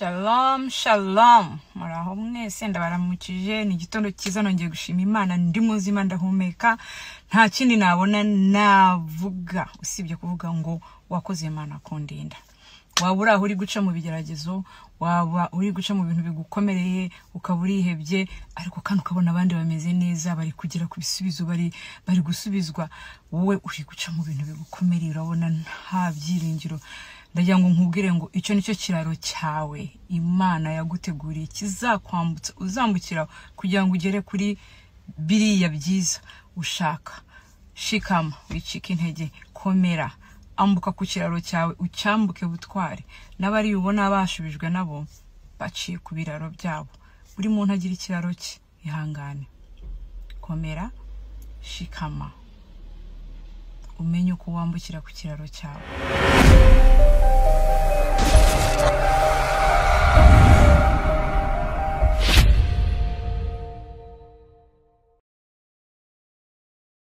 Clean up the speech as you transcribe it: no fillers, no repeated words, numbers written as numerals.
Shalom, shalom. Muraho mwese ndabaramukije, ni igitondo cyiza nongeye gushima Imana ndi muzima ndahumeka. Nta kindi nabona navuga usibye kuvuga ngo wakoze Imana kundinda. Wabura uri guca mu bigeragezo, waba uri guca mu bintu bigukomereye, ukabura ihebye, ariko kandi ukabona abandi bameze neza, bari kugira ku bisubizo, bari gusubizwa. Wowe uri guca mu bintu bigukomereye, urabona nta byiringiro. Ndagira ngo nkubwire ngo icyo nicyo kiraro cyawe Imana yaguteguriye kizakwambutsa, uzambukira kugira ngo ugere kuri biriya byiza ushaka. Shikama, wicika intege, komera, ambuka ku kiraro cyawe ucyambuke butware. N'abari ubona bashubijwe nabo baciye ku biraro byabo. Buri muntu agira ikiraro cye, ihangane, komera, shikama, umenye uko wambukira ku kiraro cyawe.